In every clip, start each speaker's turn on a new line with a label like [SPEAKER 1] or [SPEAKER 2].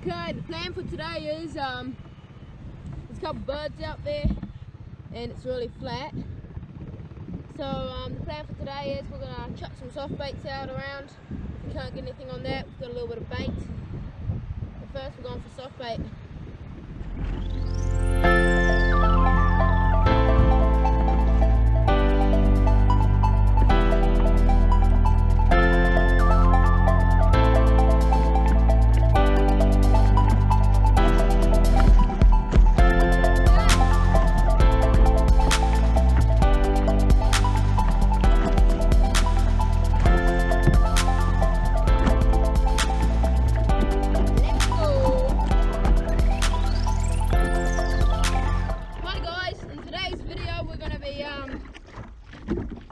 [SPEAKER 1] Okay, the plan for today is there's a couple birds out there and it's really flat. So the plan for today is we're going to chuck some soft baits out around. If we can't get anything on that, we've got a little bit of bait. But first we're going for soft bait.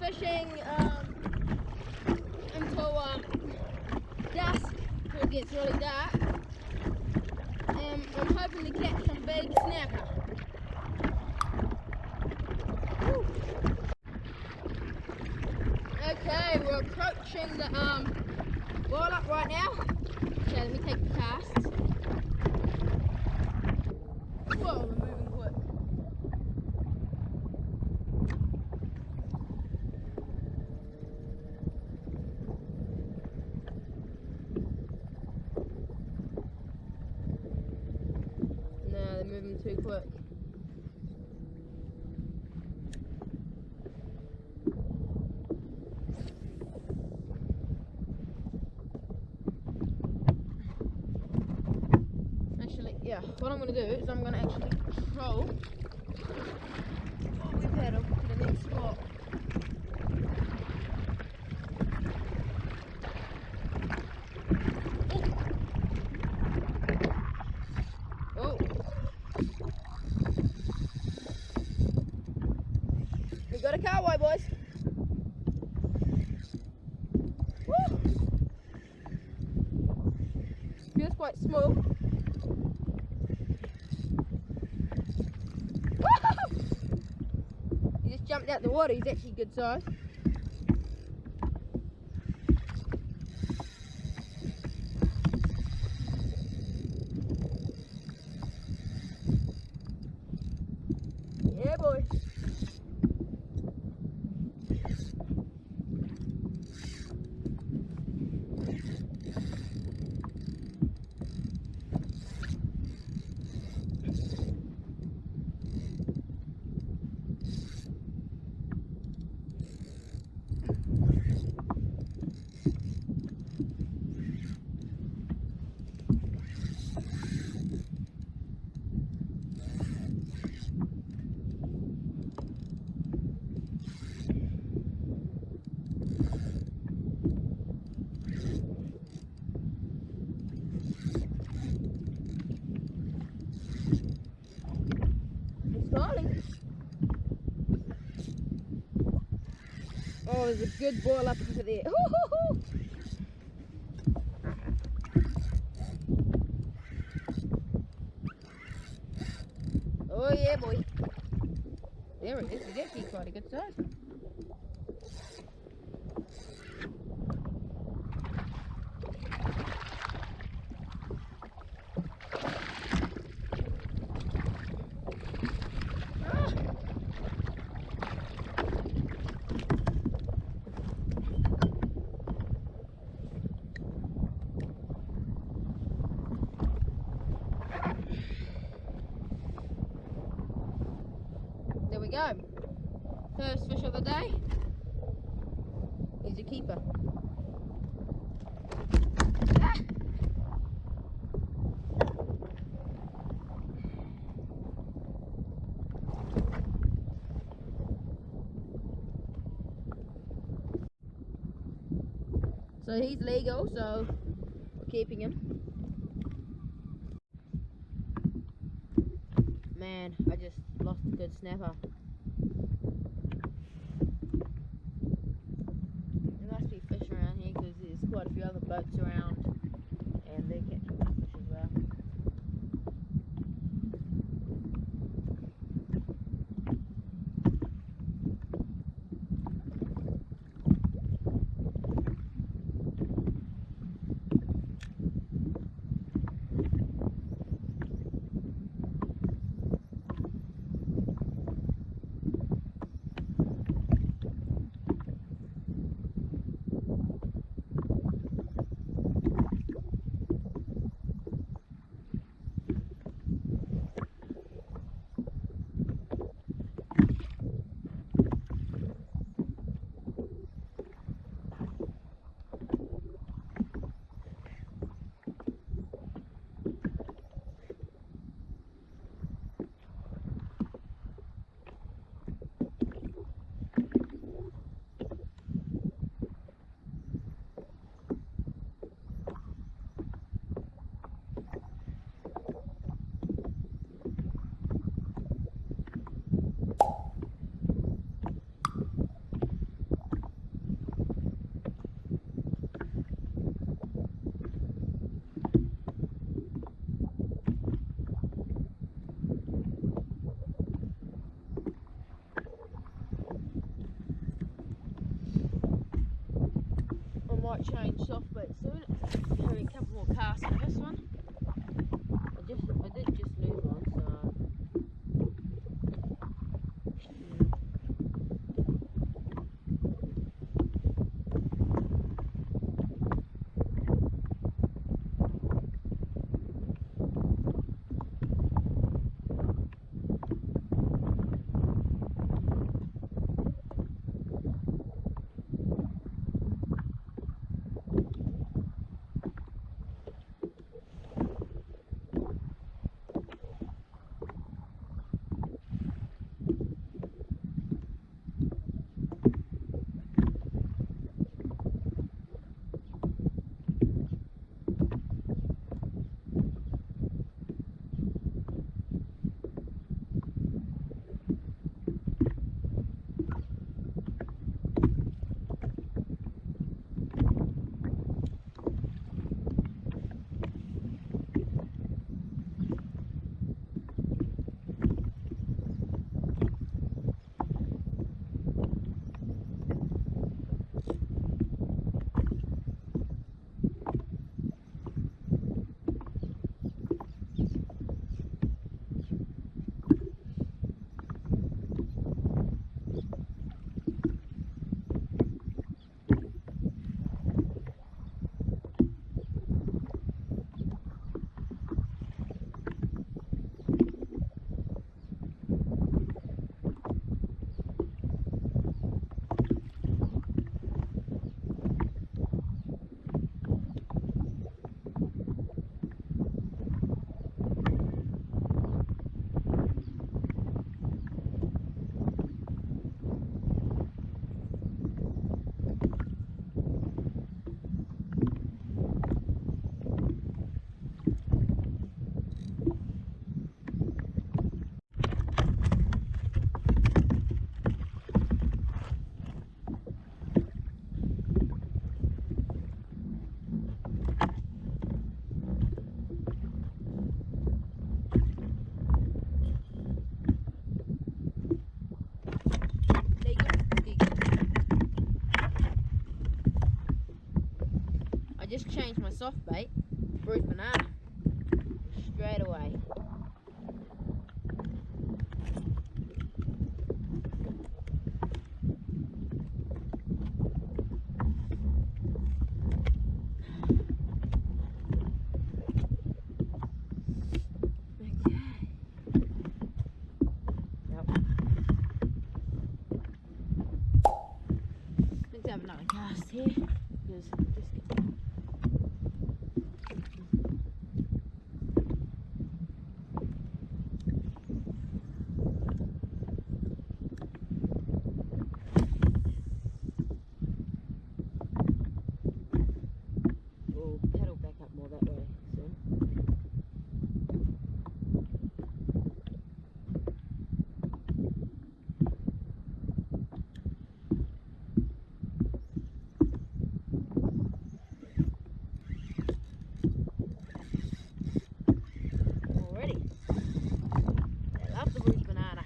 [SPEAKER 1] Fishing until dusk, till it gets really dark, and I'm hoping to catch some big snapper. Woo. Okay, we're approaching the workup right now. Okay, let me take the casts. Whoa, we're moving quick. They're moving too quick. Actually, yeah, what I'm going to do is I'm going to actually control what we paddle to the next spot. Oh! We got a Kahawai, boys. Woo! Feels quite small. He just jumped out the water. He's actually good size. Yeah, boy. Oh, there's a good ball up over there. Oh yeah, boy. There it is. He's actually quite a good size. There we go. First fish of the day. He's a keeper. Ah! So he's legal, so we're keeping him. Man, I just lost a good snapper. There must be fish around here because there's quite a few other boats around and they're catching fish as well. Having a couple more casts on this one. I did just lose one, so. I just changed my soft bait, bruised banana, straight away. Let's have another cast here, because we'll pedal back up more that way soon. Already. I love the bruised banana.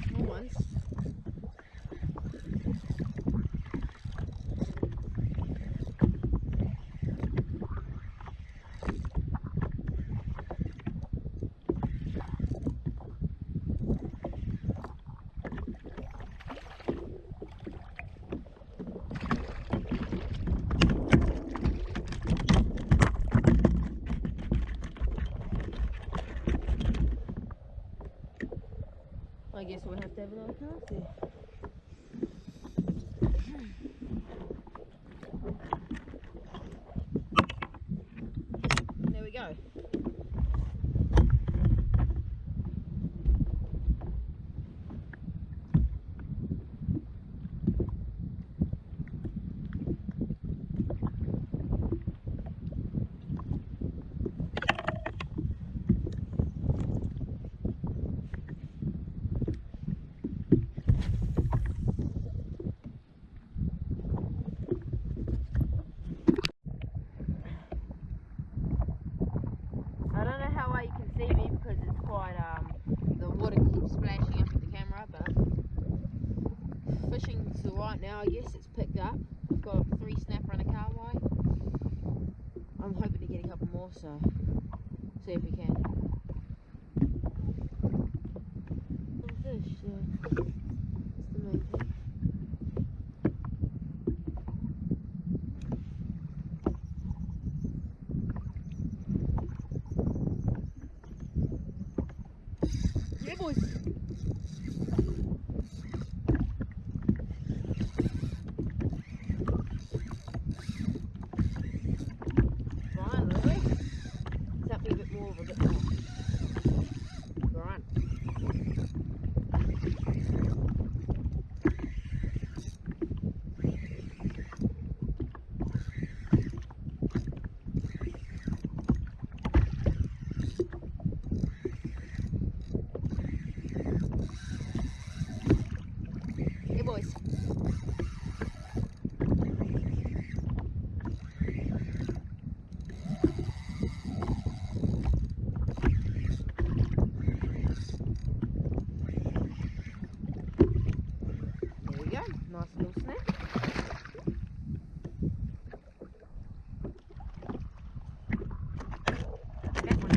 [SPEAKER 1] Small ones. I guess we'll have to have another cast here. There we go. looks alright now, I guess. It's picked up. I've got a 3 snapper and a Kahawai. I'm hoping to get a couple more, so see if we can. Fish, so that's the main thing. Yeah, boys. Finally, tap me a bit more of a bit more. Right. Hey boys. There we go, nice little snap. That one.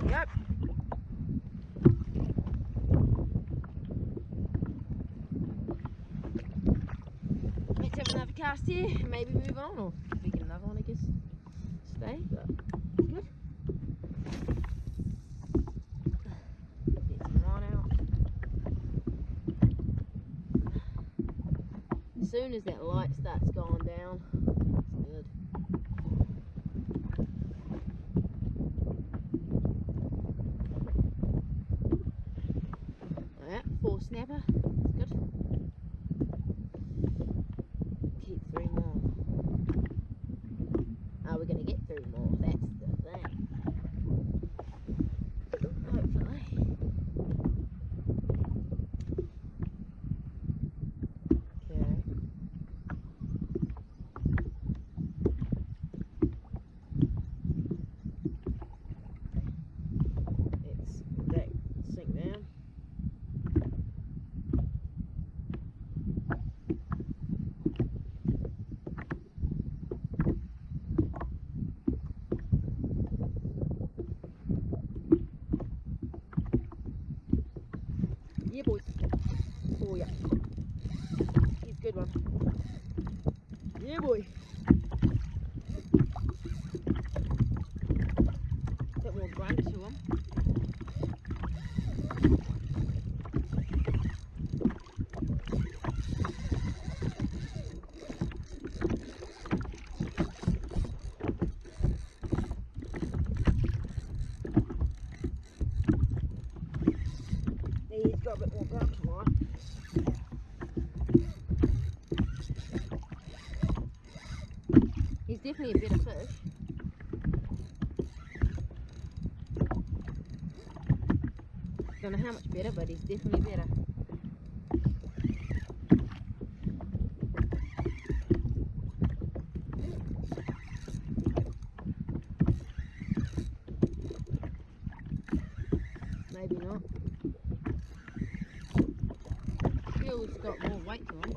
[SPEAKER 1] Yep. Let's have another cast here, maybe move on, or if we get another one, I guess stay, but good. Get some line out. As soon as that light starts going down, it's good. Alright, 4 snapper, that's good. Keep 3 more. Are we going to get 3 more? That's the thing. Hopefully. Okay. Let's that sink down. Yeah, boys. Oh, yeah. He's a good one. Yeah, boy. Bit more grunt to him. He's got a bit more grunt to him. He's definitely a better fish. Don't know how much better, but he's definitely better. Maybe not. Feels got more weight to him.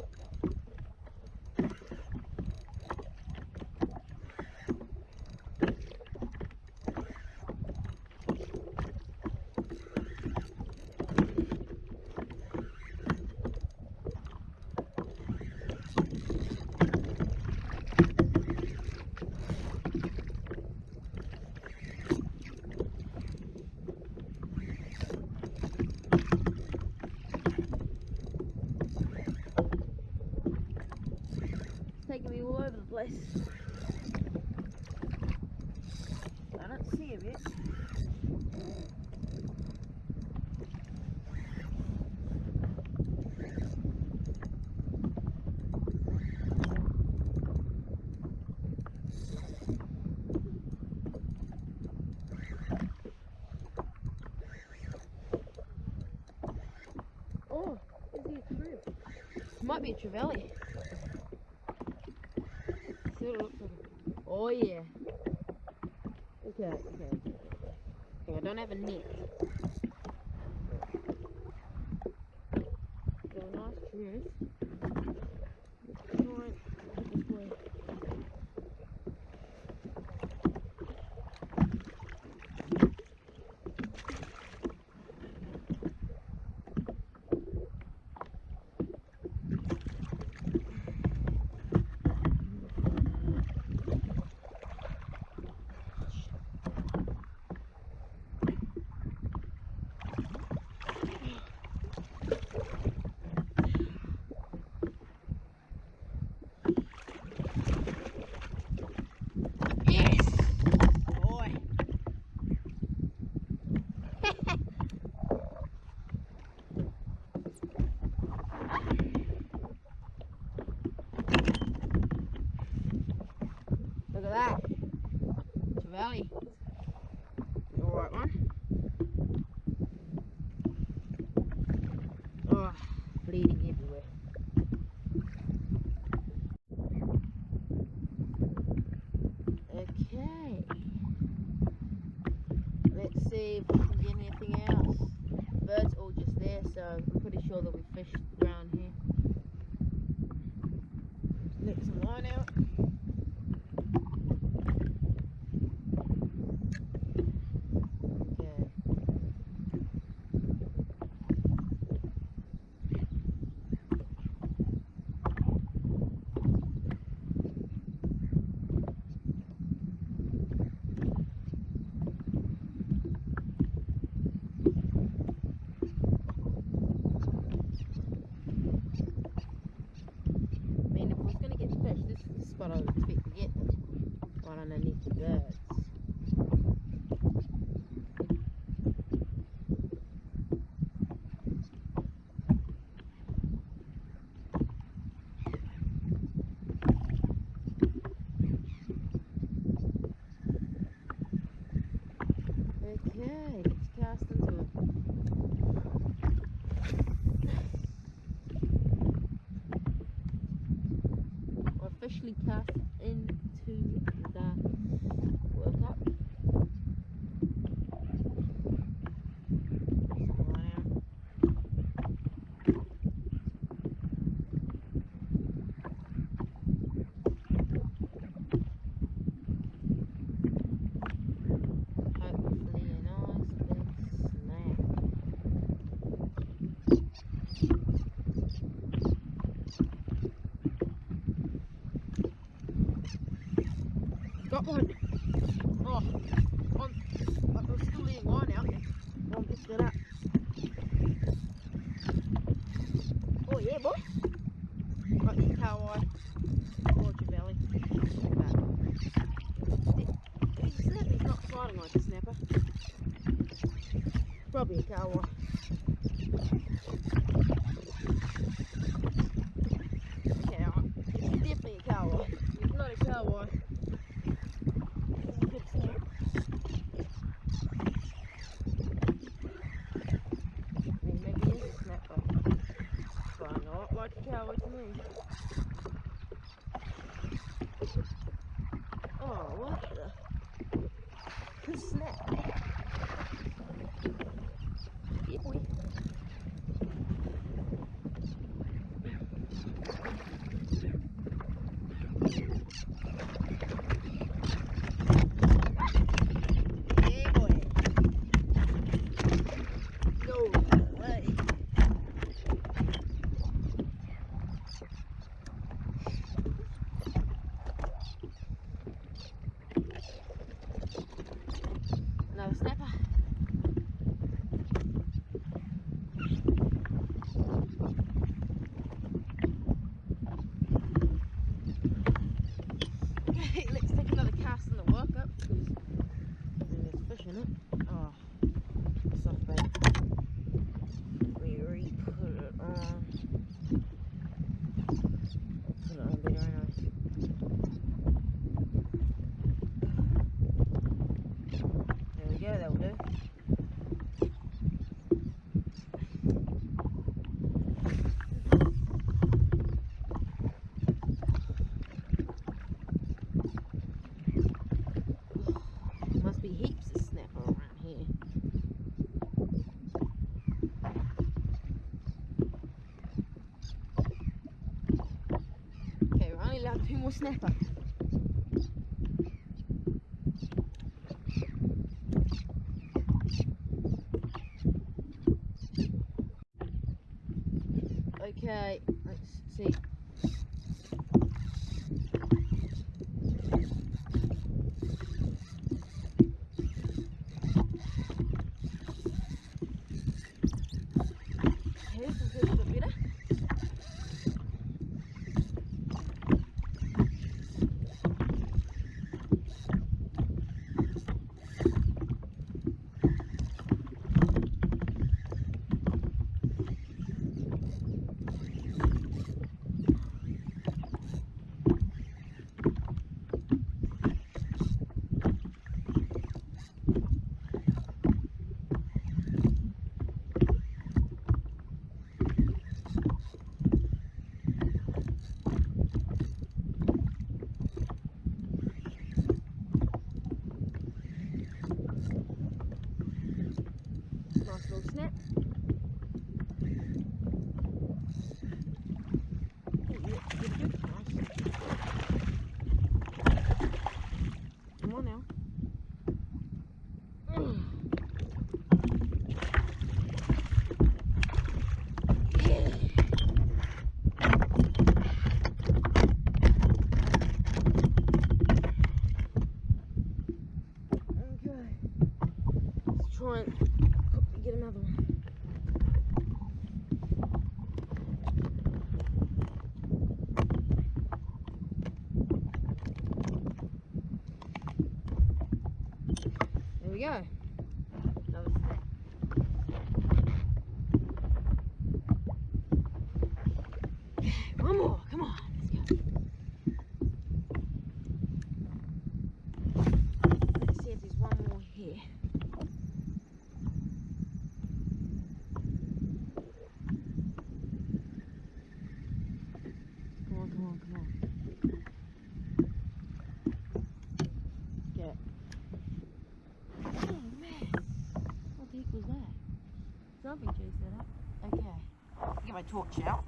[SPEAKER 1] Might be a Trevally. See what it looks like. Oh yeah. Okay. I don't have a net. Got a nice juice. This way. Look at that. Trevally. Alright one. Oh, bleeding everywhere. Okay. Let's see if we can get anything else. Birds all just there, so I'm pretty sure that we fished around here. Let some line out. But I would expect to get one underneath the birds. Okay, let's cast into it. Officially cast into the workup. Hopefully a nice big snap. Got one. Oh, I'm still leaving line out there. One picked it up. Oh yeah, boy. Right there, Kahawai. Or Trevally. He's a snapper. He's not fighting like a snapper. Probably a Kahawai. Okay, it's definitely a Kahawai. It's not a Kahawai. Maybe it is a snapper. But not like a Kahawai to me. Oh, what the? Good snap. Yeah, boy. Yeah, boy. No way. Another snapper. more snapper. Okay, let's see. Here's a little bit better. Nice little snap. Come on now. Okay. Let's try and get another one. There we go. Another snap. One more, come on, let's go. Let's see if there's one more here. Come on, come on, come on. Get it. Oh man, what the heck was that? Something chased that up. Okay, get my torch out.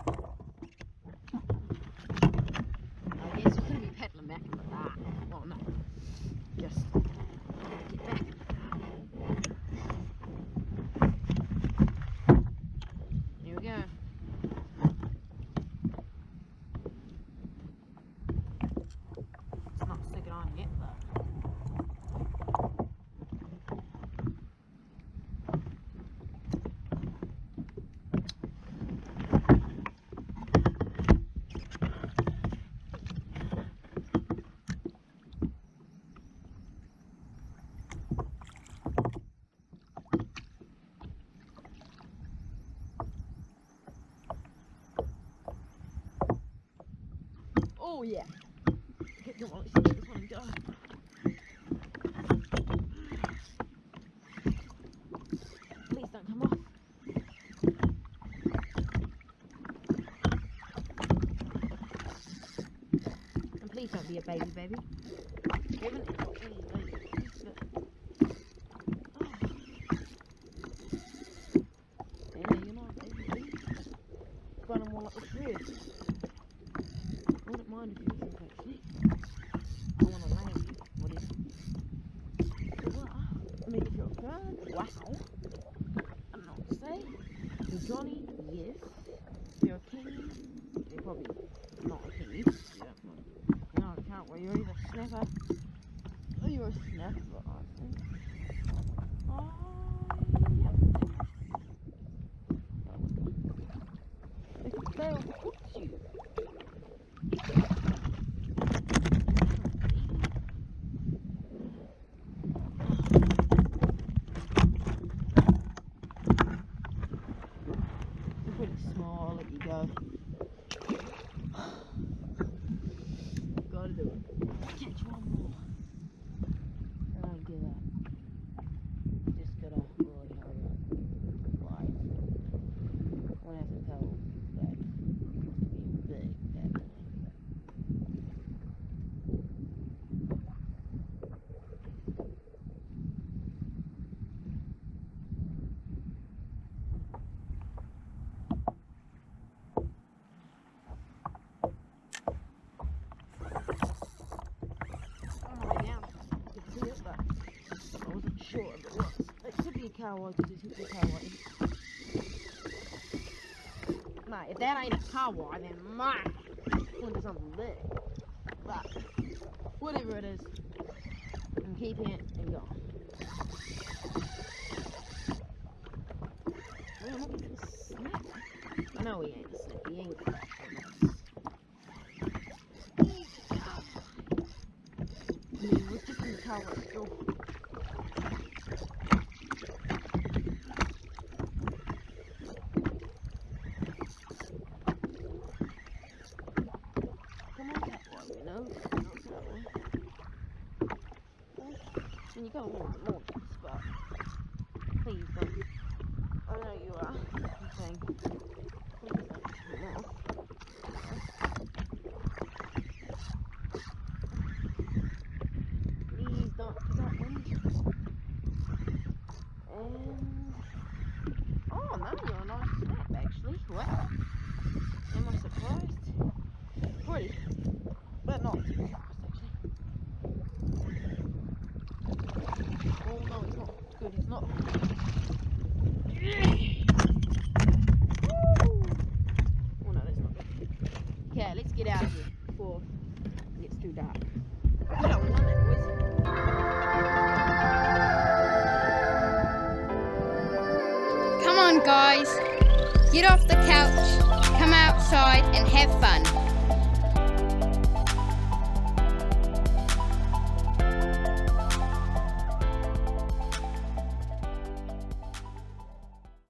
[SPEAKER 1] I guess we're going to be pedaling back in the dark. Well, no, just get back in the dark. Here we go. It's not sticking on yet, but. Oh yeah. Okay, come on, let's get this one and go. Please don't come off. And please don't be a baby, baby. You haven't got any babies, but... Oh. Yeah, you're not a baby, baby. Run them all up the tree. I wouldn't mind if you was actually. I want to land you. What is it? What? I mean, if you're a bird, wow. I don't know what to say. You're Johnny, yes. If you're a kingy, you're probably not a kingy. You're not a Kahawai. You're either a snapper. Oh, you're a snapper, I think. Oh, yep. If the tail hooks you. Pretty small, I'll let you go. Gotta do it. Catch one more. And I'll give up. Just gotta really hurry up. Like, when I have to tell that it's being big, definitely. sure if it was. It should be a Kahawai because it's a Kahawai. Mate, if that ain't a Kahawai, then mate, look at something big. But whatever it is, I'm keeping it and going. I'm not getting a snap. I know he ain't a snap. He ain't got that. I mean, we're just in the Kahawai still. Come on, Kahawai. No, not that one. And you got a little bit more than this, but please don't. I know you are. I'm saying, please don't piss me off. Please don't do that one. And oh no, you're a nice snap actually. Wow. Am I surprised? Pretty, but not too surprised actually. Oh no, it's not good. It's not. Oh no, that's not good. Okay, let's get out of here before it gets too dark. We don't want that, boys.
[SPEAKER 2] Come on, guys. Get off the couch, come outside and have fun.